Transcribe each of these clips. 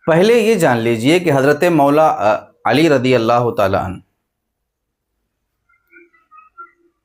پہلے یہ جان لیجئے کہ حضرت مولا علی رضی اللہ تعالیٰ عنہ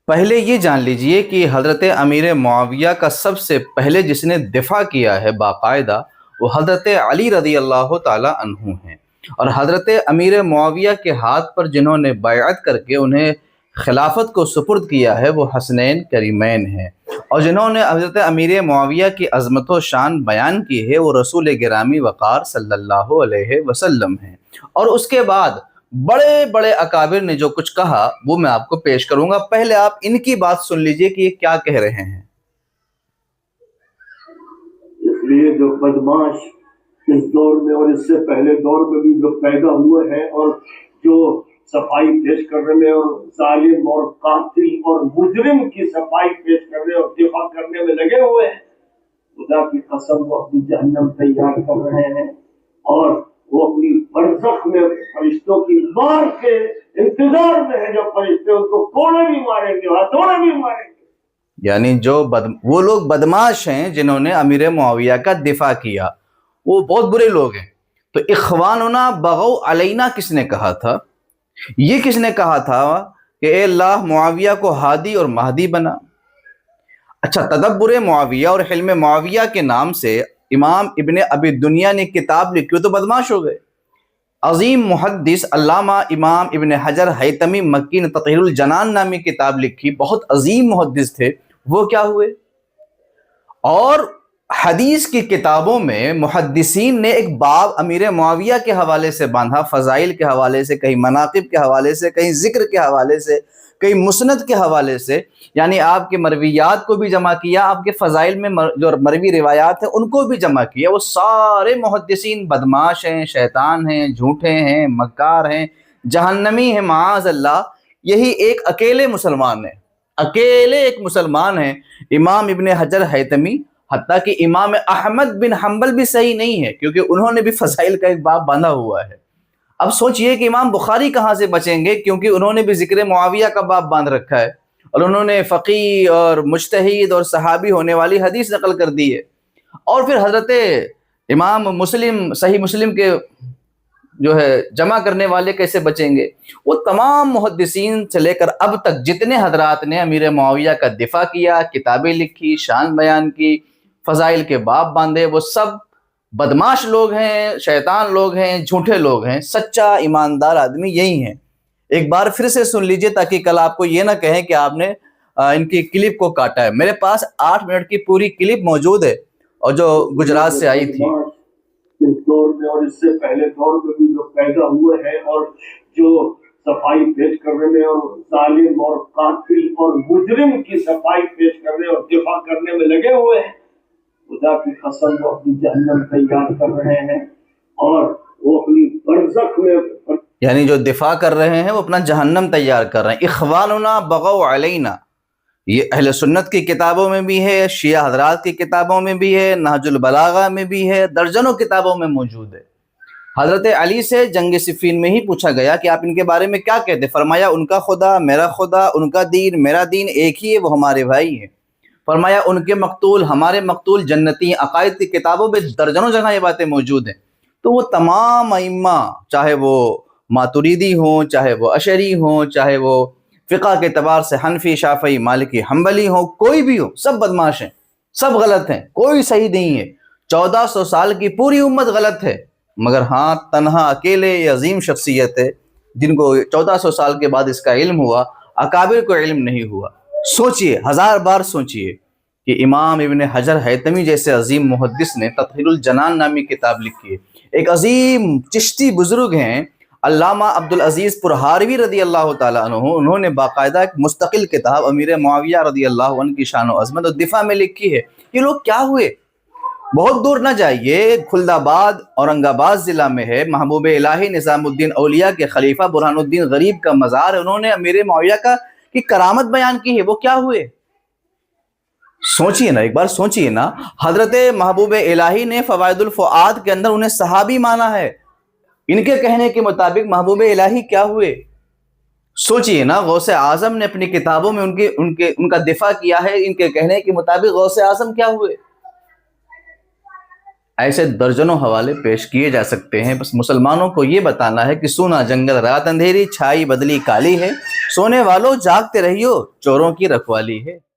پہلے یہ جان لیجئے کہ حضرت امیر معاویہ کا سب سے پہلے جس نے دفاع کیا ہے باقاعدہ وہ حضرت علی رضی اللہ تعالیٰ عنہ ہیں، اور حضرت امیر معاویہ کے ہاتھ پر جنہوں نے بیعت کر کے انہیں خلافت کو سپرد کیا ہے وہ حسنین کریمین ہیں، اور جنہوں نے حضرت امیر معاویہ کی عظمت و شان بیان کی ہے وہ رسول گرامی وقار صلی اللہ علیہ وسلم ہیں۔ اور اس کے بعد بڑے بڑے اکابر نے جو کچھ کہا وہ میں آپ کو پیش کروں گا، پہلے آپ ان کی بات سن لیجئے کہ یہ کیا کہہ رہے ہیں۔ اس لیے جو بدماش اس دور میں اور اس سے پہلے دور میں بھی جو پیدا ہوئے ہیں اور جو صفائی پیش کرنے میں اور ظالم اور قاتل اور مجرم کی صفائی پیش کرنے اور دفاع کرنے میں لگے ہوئے ہیں، خدا کی قسم وہ اپنی جہنم تیار کر رہے ہیں، اور وہ اپنی برزخ میں فرشتوں کی مار کے انتظار میں ہے، جو فرشتے ان کو کوڑے بھی ماریں گے، ہتھوڑے بھی ماریں گے۔ یعنی وہ لوگ بدماش ہیں جنہوں نے امیر معاویہ کا دفاع کیا، وہ بہت برے لوگ ہیں۔ تو اخواننا بغو علینا کس نے کہا تھا؟ یہ کس نے کہا تھا کہ اے اللہ معاویہ کو ہادی اور مہدی بنا؟ اچھا، تدبر معاویہ اور حلم معاویہ کے نام سے امام ابن ابی دنیا نے کتاب لکھی تو بدماش ہو گئے۔ عظیم محدث علامہ امام ابن حجر حیتمی مکی نے تطہیر الجنان نامی کتاب لکھی، بہت عظیم محدث تھے، وہ کیا ہوئے؟ اور حدیث کی کتابوں میں محدثین نے ایک باب امیر معاویہ کے حوالے سے باندھا، فضائل کے حوالے سے، کہیں مناقب کے حوالے سے، کہیں ذکر کے حوالے سے، کہیں مسند کے حوالے سے، یعنی آپ کے مرویات کو بھی جمع کیا، آپ کے فضائل میں جو مروی روایات ہیں ان کو بھی جمع کیا۔ وہ سارے محدثین بدماش ہیں، شیطان ہیں، جھوٹے ہیں، مکار ہیں، جہنمی ہیں معاذ اللہ۔ یہی ایک اکیلے مسلمان ہیں، اکیلے ایک مسلمان ہیں امام ابن حجر حیتمی، حتیٰ کہ امام احمد بن حنبل بھی صحیح نہیں ہے کیونکہ انہوں نے بھی فضائل کا ایک باب باندھا ہوا ہے۔ اب سوچئے کہ امام بخاری کہاں سے بچیں گے، کیونکہ انہوں نے بھی ذکر معاویہ کا باب باندھ رکھا ہے، اور انہوں نے فقیہ اور مجتہد اور صحابی ہونے والی حدیث نقل کر دی ہے۔ اور پھر حضرت امام مسلم، صحیح مسلم کے جو ہے جمع کرنے والے کیسے بچیں گے؟ وہ تمام محدثین سے لے کر اب تک جتنے حضرات نے امیر معاویہ کا دفاع کیا، کتابیں لکھی، شان بیان کی، فضائل کے باب باندھے، وہ سب بدماش لوگ ہیں، شیطان لوگ ہیں، جھوٹے لوگ ہیں۔ سچا ایماندار آدمی یہی ہیں۔ ایک بار پھر سے سن لیجئے تاکہ کل آپ کو یہ نہ کہیں کہ آپ نے ان کی کلپ کو کاٹا ہے۔ میرے پاس 8 منٹ کی پوری کلپ موجود ہے، اور جو گجرات سے آئی تھی۔ اس دور میں اور اس سے پہلے دور میں بھی جو پیدا ہوئے ہیں اور جو صفائی پیش کرنے میں اور ظالم اور قاتل اور مجرم کی صفائی پیش کرنے اور دفاع کرنے میں لگے ہوئے ہیں، خدا کی قسم وہ اپنی جہنم تیار کر رہے ہیں، اور وہ اپنی برزخ میں، یعنی جو دفاع کر رہے ہیں وہ اپنا جہنم تیار کر رہے ہیں۔ اخواننا بغو علینا، یہ اہل سنت کی کتابوں میں بھی ہے، شیعہ حضرات کی کتابوں میں بھی ہے، نہج البلاغہ میں بھی ہے، درجنوں کتابوں میں موجود ہے۔ حضرت علی سے جنگ صفین میں ہی پوچھا گیا کہ آپ ان کے بارے میں کیا کہتے؟ فرمایا ان کا خدا میرا خدا، ان کا دین میرا دین ایک ہی ہے، وہ ہمارے بھائی ہیں۔ فرمایا ان کے مقتول ہمارے مقتول جنتی ہیں۔ عقائد کی کتابوں میں درجنوں جگہ یہ باتیں موجود ہیں۔ تو وہ تمام ائمہ، چاہے وہ ماتریدی ہوں، چاہے وہ اشعری ہوں، چاہے وہ فقہ کے اعتبار سے حنفی، شافعی، مالکی، حنبلی ہوں، کوئی بھی ہو، سب بدماش ہیں، سب غلط ہیں، کوئی صحیح نہیں ہے۔ 1400 سال کی پوری امت غلط ہے، مگر ہاں تنہا اکیلے یہ عظیم شخصیت ہے جن کو 1400 سال کے بعد اس کا علم ہوا، اکابر کو علم نہیں ہوا۔ سوچئے، 1000 بار سوچئے کہ امام ابن حجر حیتمی جیسے عظیم محدث نے تطہیر الجنان نامی کتاب لکھی ہے۔ ایک عظیم چشتی بزرگ ہیں علامہ عبدالعزیز پرہاروی رضی اللہ تعالیٰ عنہ، انہوں نے باقاعدہ ایک مستقل کتاب امیر معاویہ رضی اللہ عنہ کی شان و عظمت اور دفاع میں لکھی ہے۔ یہ لوگ کیا ہوئے؟ بہت دور نہ جائیے، خلد آباد اورنگ آباد ضلع میں ہے، محبوب الہی نظام الدین اولیاء کے خلیفہ برہان الدین غریب کا مزار ہے۔ انہوں نے امیر معاویہ کی کرامت بیان کی ہے، وہ کیا ہوئے؟ سوچئے نا، ایک بار سوچئے نا۔ حضرت محبوب الہی نے فوائد الفؤاد کے اندر انہیں صحابی مانا ہے، ان کے کہنے کے مطابق محبوب الہی کیا ہوئے؟ سوچئے نا، غوث اعظم نے اپنی کتابوں میں ان کا دفاع کیا ہے، ان کے کہنے کے مطابق غوث اعظم کیا ہوئے؟ ایسے درجنوں حوالے پیش کیے جا سکتے ہیں. بس مسلمانوں کو یہ بتانا ہے کہ سونا جنگل رات اندھیری، چھائی بدلی کالی ہے، سونے والوں جاگتے رہیو، چوروں کی رکھوالی ہے.